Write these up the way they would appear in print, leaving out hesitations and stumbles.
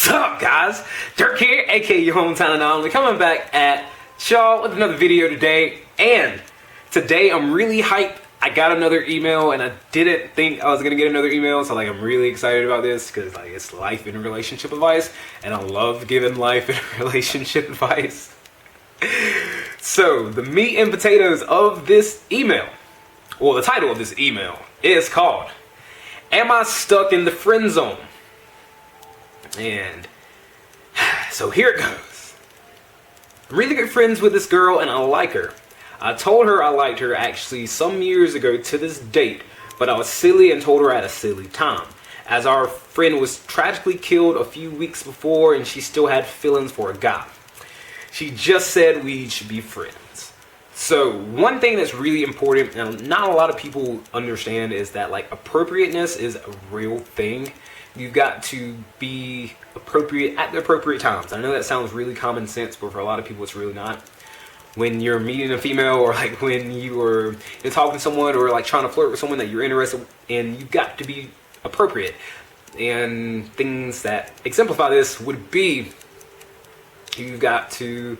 What's up, guys? Dirk here, aka your hometown anomaly, coming back at y'all with another video today. And today I'm really hyped. I got another email, and I didn't think I was gonna get another email, so I'm really excited about this because it's life and relationship advice, and I love giving life and relationship advice. So the meat and potatoes of this email, well, the title of this email is called "Am I Stuck in the Friend Zone?" And so here it goes. I'm really good friends with this girl and I like her. I told her I liked her actually some years ago to this date, but I was silly and told her at a silly time, as our friend was tragically killed a few weeks before and she still had feelings for a guy. She just said we should be friends. So one thing that's really important and not a lot of people understand is that appropriateness is a real thing. You've got to be appropriate at the appropriate times. I know that sounds really common sense, but for a lot of people it's really not. When you're meeting a female, or when you're talking to someone, or trying to flirt with someone that you're interested in, you've got to be appropriate. And things that exemplify this would be, you've got to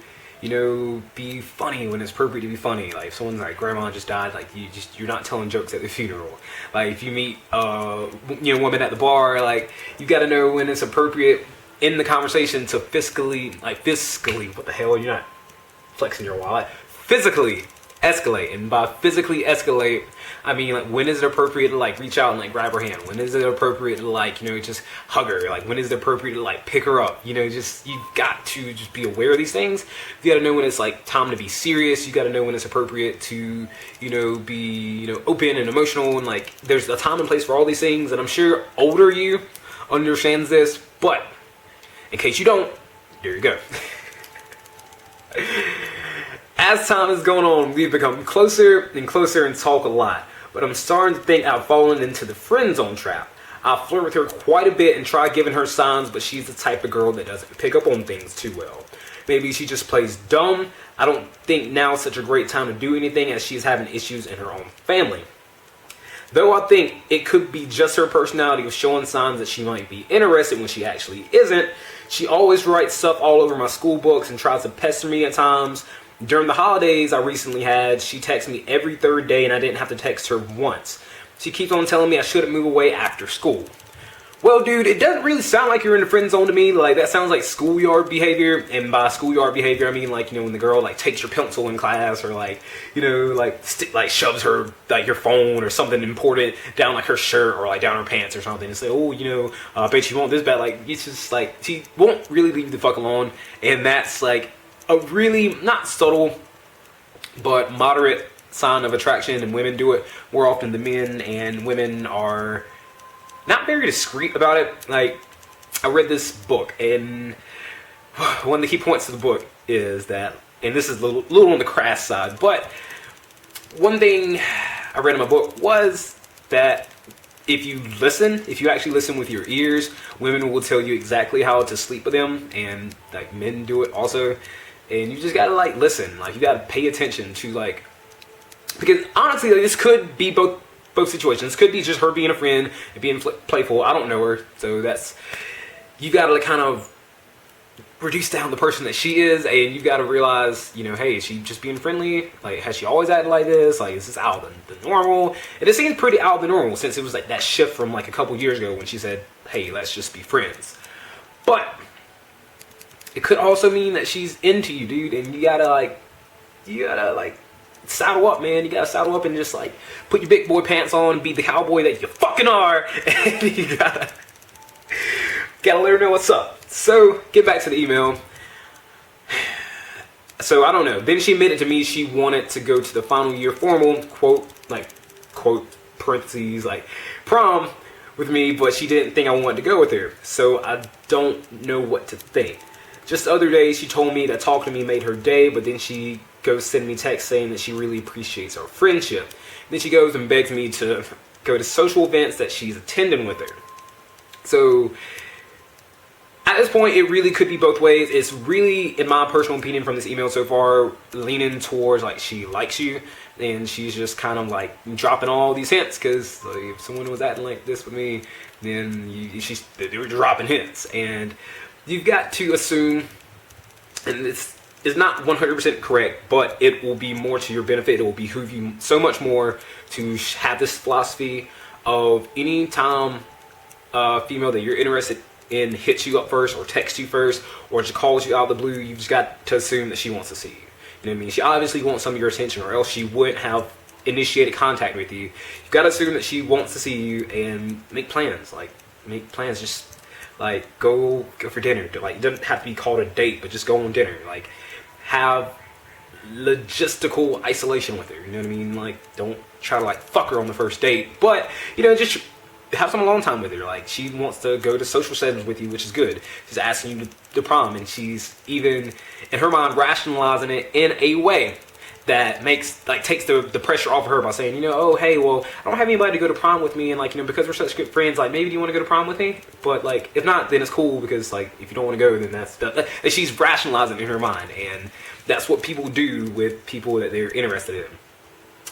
be funny when it's appropriate to be funny. If someone's grandma just died, you're not telling jokes at the funeral. If you meet woman at the bar, you got to know when it's appropriate in the conversation to fiscally, what the hell, you're not flexing your wallet, physically escalate. And by physically escalate, I mean when is it appropriate to reach out and grab her hand? When is it appropriate to just hug her? When is it appropriate to pick her up? you've got to just be aware of these things. You got to know when it's time to be serious. You got to know when it's appropriate to be open and emotional, and there's a time and place for all these things. And I'm sure older you understands this, but in case you don't, there you go. As time has gone on, we've become closer and closer and talk a lot, but I'm starting to think I've fallen into the friend zone trap. I flirt with her quite a bit and try giving her signs, but she's the type of girl that doesn't pick up on things too well. Maybe she just plays dumb. I don't think now's such a great time to do anything, as she's having issues in her own family. Though I think it could be just her personality of showing signs that she might be interested when she actually isn't. She always writes stuff all over my school books and tries to pester me at times. During the holidays I recently had, she texts me every third day and I didn't have to text her once. She keeps on telling me I shouldn't move away after school. Well, dude, it doesn't really sound like you're in the friend zone to me. That sounds like schoolyard behavior, and by schoolyard behavior I mean when the girl takes your pencil in class, or shoves her your phone or something important down her shirt, or down her pants or something, and say, oh, I bet you want this bad. It's just she won't really leave you the fuck alone. And that's a really not subtle but moderate sign of attraction, and women do it more often than men, and women are not very discreet about it. I read this book, and one of the key points of the book is that, and this is a little on the crass side, but one thing I read in my book was that if you actually listen with your ears, women will tell you exactly how to sleep with them, and men do it also. And you just gotta listen. You gotta pay attention to because honestly, this could be both situations. This could be just her being a friend and being playful. I don't know her, so you gotta kind of reduce down the person that she is, and you gotta realize, hey, is she just being friendly? Has she always acted like this? Is this out of the normal? And it seems pretty out of the normal, since it was that shift from a couple years ago when she said, hey, let's just be friends. But it could also mean that she's into you, dude, and you gotta saddle up, man. You gotta saddle up and just put your big boy pants on and be the cowboy that you fucking are. And you gotta let her know what's up. So get back to the email. So I don't know. Then she admitted to me she wanted to go to the final year formal, quote parentheses, prom with me, but she didn't think I wanted to go with her. So I don't know what to think. Just the other day, she told me that talking to me made her day, but then she goes send me texts saying that she really appreciates our friendship. Then she goes and begs me to go to social events that she's attending with her. So at this point, it really could be both ways. It's really, in my personal opinion from this email so far, leaning towards she likes you, and she's just kind of dropping all these hints, because if someone was acting like this with me, then they were dropping hints. And you've got to assume, and it's not 100% correct, but it will be more to your benefit. It will behoove you so much more to have this philosophy of any time a female that you're interested in hits you up first, or texts you first, or just calls you out of the blue, you've just got to assume that she wants to see you. You know what I mean? She obviously wants some of your attention, or else she wouldn't have initiated contact with you. You've got to assume that she wants to see you and make plans. Like, make plans. Just like go for dinner. Like, it doesn't have to be called a date, but just go on dinner. Like, have logistical isolation with her. You know what I mean? Like, don't try to like fuck her on the first date, but you know, just have some alone time with her. Like, she wants to go to social settings with you, which is good. She's asking you to prom, and she's even in her mind rationalizing it in a way that makes, like, takes the pressure off of her by saying, you know, oh, hey, well, I don't have anybody to go to prom with me, and like, you know, because we're such good friends, like, maybe do you want to go to prom with me? But like, if not, then it's cool, because like, if you don't want to go, then that's that she's rationalizing in her mind. And that's what people do with people that they're interested in.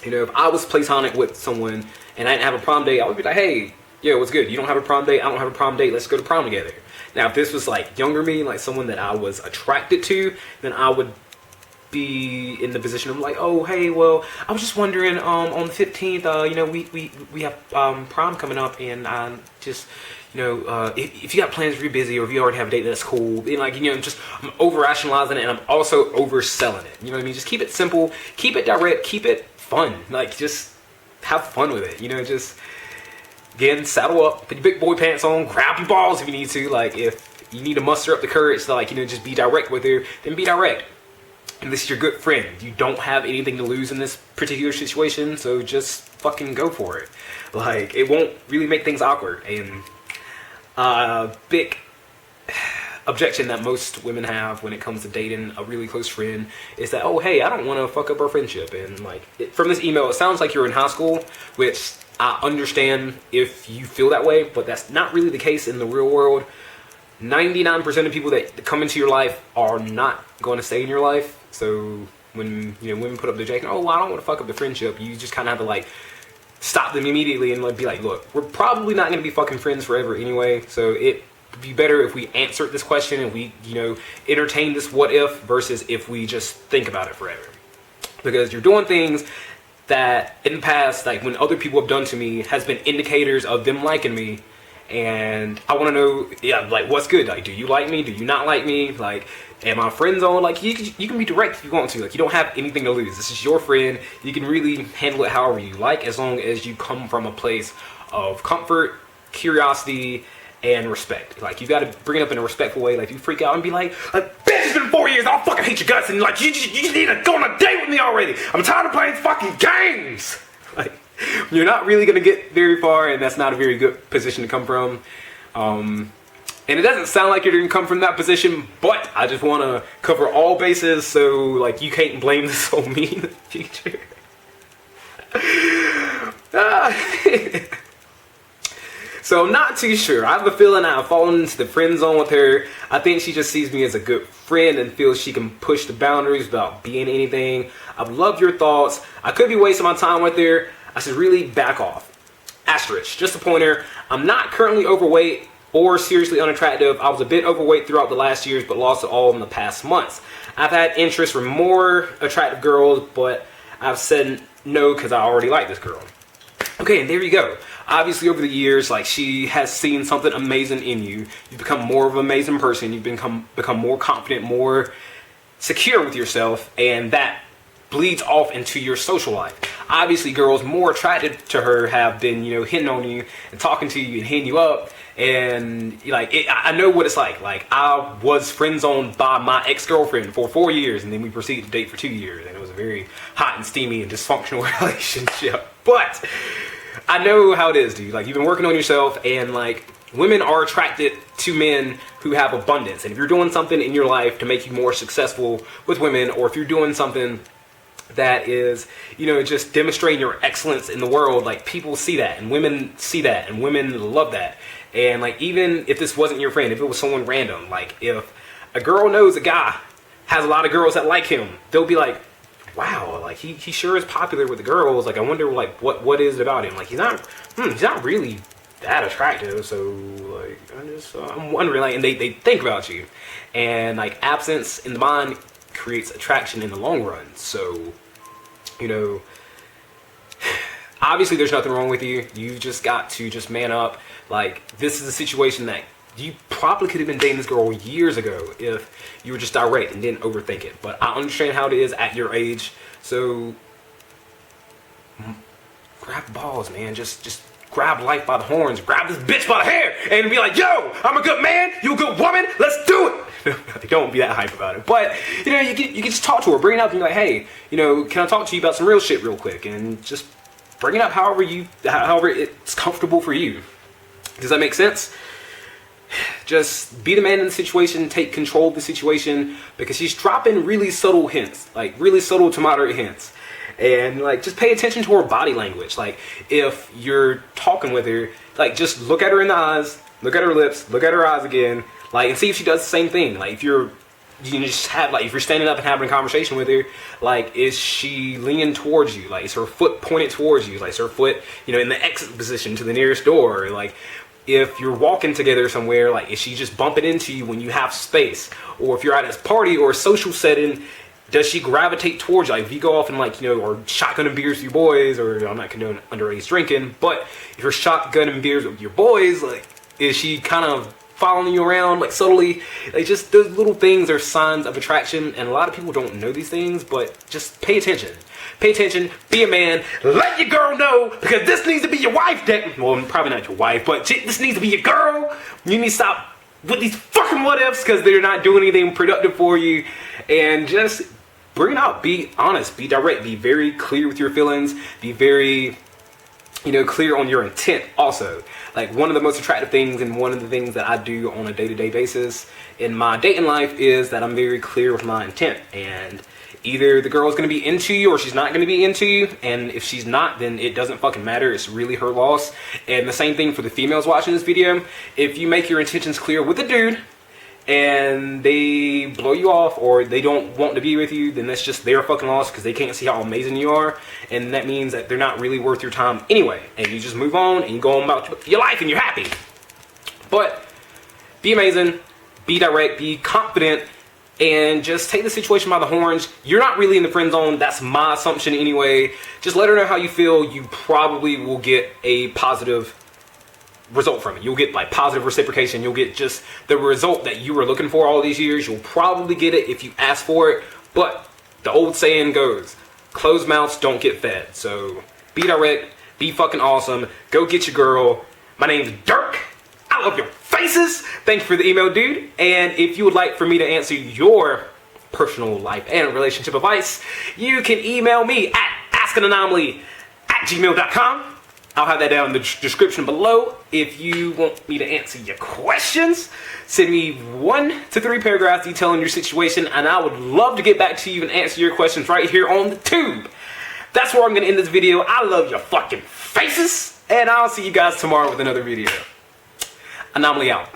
You know, if I was platonic with someone and I didn't have a prom date, I would be like, hey, yo, what's good? You don't have a prom date? I don't have a prom date. Let's go to prom together. Now, if this was like younger me, like someone that I was attracted to, then I would be in the position of like, oh, hey, well, I was just wondering, on the 15th, you know, we have prom coming up, and just, you know, if you got plans, if you're busy, or if you already have a date, that's cool. And like, you know, just, I'm over rationalizing it, and I'm also overselling it. You know what I mean? Just keep it simple, keep it direct, keep it fun. Like, just have fun with it. You know, just, again, saddle up, put your big boy pants on, grab your balls if you need to. Like, if you need to muster up the courage to, like, you know, just be direct with her, then be direct. And this is your good friend. You don't have anything to lose in this particular situation, so just fucking go for it. Like, it won't really make things awkward. And big objection that most women have when it comes to dating a really close friend is that, oh, hey, I don't want to fuck up our friendship. And like, from this email, it sounds like you're in high school, which I understand if you feel that way, but that's not really the case in the real world. 99% of people that come into your life are not going to stay in your life. So when, you know, women put up their jacket, oh, well, I don't want to fuck up the friendship, you just kind of have to like stop them immediately and like be like, look, we're probably not going to be fucking friends forever anyway, so it would be better if we answered this question and we, you know, entertain this what if versus if we just think about it forever. Because you're doing things that in the past, like when other people have done to me, has been indicators of them liking me. And I want to know, yeah, like, what's good? Like, do you like me? Do you not like me? Like, am I friend zone? Like, you can be direct if you want to. Like, you don't have anything to lose. This is your friend. You can really handle it however you like, as long as you come from a place of comfort, curiosity, and respect. Like, you got to bring it up in a respectful way. Like, you freak out and be like, bitch, it's been 4 years. I'll fucking hate your guts. And like, you just need to go on a date with me already. I'm tired of playing fucking games. Like, you're not really going to get very far, and that's not a very good position to come from. And it doesn't sound like you're going to come from that position, but I just want to cover all bases so, like, you can't blame this on me in the future. So I'm not too sure. I have a feeling I've fallen into the friend zone with her. I think she just sees me as a good friend and feels she can push the boundaries without being anything. I would love your thoughts. I could be wasting my time with her. I should really back off. Asterisk, just a pointer. I'm not currently overweight or seriously unattractive. I was a bit overweight throughout the last years, but lost it all in the past months. I've had interest from more attractive girls, but I've said no because I already like this girl. Okay, and there you go. Obviously, over the years, like, she has seen something amazing in you. You've become more of an amazing person. You've become more confident, more secure with yourself, and that bleeds off into your social life. Obviously, girls more attracted to her have been, you know, hitting on you and talking to you and hitting you up. And like, I know what it's like. Like, I was friend zoned by my ex-girlfriend for 4 years, and then we proceeded to date for 2 years, and it was a very hot and steamy and dysfunctional relationship. But I know how it is, dude. Like, you've been working on yourself, and like, women are attracted to men who have abundance. And if you're doing something in your life to make you more successful with women, or if you're doing something that is, you know, just demonstrating your excellence in the world, like, people see that, and women see that, and women love that. And like, even if this wasn't your friend, if it was someone random, like, if a girl knows a guy has a lot of girls that like him, they'll be like, wow, like, he sure is popular with the girls. Like, I wonder, like, what is it about him? Like, he's not really that attractive, so like I'm wondering, like, and they think about you, and like absence in the mind creates attraction in the long run. So, you know, obviously there's nothing wrong with you. You just got to just man up. Like, this is a situation that you probably could have been dating this girl years ago if you were just direct and didn't overthink it. But I understand how it is at your age. So grab the balls, man. Just grab life by the horns. Grab this bitch by the hair and be like, yo, I'm a good man. You a good woman. Let's do it. Don't be that hype about it. But, you know, you can just talk to her. Bring it up and be like, hey, you know, can I talk to you about some real shit real quick? And just bring it up however it's comfortable for you. Does that make sense? Just be the man in the situation, take control of the situation, because she's dropping really subtle hints, like really subtle to moderate hints. And like, just pay attention to her body language. Like, if you're talking with her, like, just look at her in the eyes, look at her lips, look at her eyes again, like, and see if she does the same thing. Like, if you just have, like, if you're standing up and having a conversation with her, like, is she leaning towards you? Like, is her foot pointed towards you? Like, is her foot, you know, in the exit position to the nearest door? Like, if you're walking together somewhere, like, is she just bumping into you when you have space? Or if you're at a party or a social setting, does she gravitate towards you? Like, if you go off and, like, you know, or shotgunning beers with your boys, or I'm not condoning underage drinking, but if you're shotgunning beers with your boys, like, is she kind of following you around, like, subtly? Like, just those little things are signs of attraction, and a lot of people don't know these things, but just pay attention. Pay attention, be a man, let your girl know, because this needs to be your wife, well, probably not your wife, but this needs to be your girl. You need to stop with these fucking what ifs, because they're not doing anything productive for you, and just bring it out. Be honest, be direct, be very clear with your feelings, be very, you know, clear on your intent also. Like, one of the most attractive things and one of the things that I do on a day-to-day basis in my dating life is that I'm very clear with my intent, and either the girl's going to be into you or she's not going to be into you, and if she's not, then it doesn't fucking matter. It's really her loss. And the same thing for the females watching this video. If you make your intentions clear with a dude and they blow you off or they don't want to be with you, then that's just their fucking loss, because they can't see how amazing you are, and that means that they're not really worth your time anyway, and you just move on and you go on about your life and you're happy. But be amazing, be direct, be confident, and just take the situation by the horns. You're not really in the friend zone. That's my assumption anyway. Just let her know how you feel. You probably will get a positive result from it. You'll get, like, positive reciprocation. You'll get just the result that you were looking for all these years. You'll probably get it if you ask for it. But the old saying goes, closed mouths don't get fed. So be direct, be fucking awesome. Go get your girl. My name's Dirk. I love your faces. Thanks for the email, dude. And if you would like for me to answer your personal life and relationship advice, you can email me at AskAnAnomaly@gmail.com. I'll have that down in the description below. If you want me to answer your questions, send me 1 to 3 paragraphs detailing your situation, and I would love to get back to you and answer your questions right here on the tube. That's where I'm going to end this video. I love your fucking faces, and I'll see you guys tomorrow with another video. Anomaly out.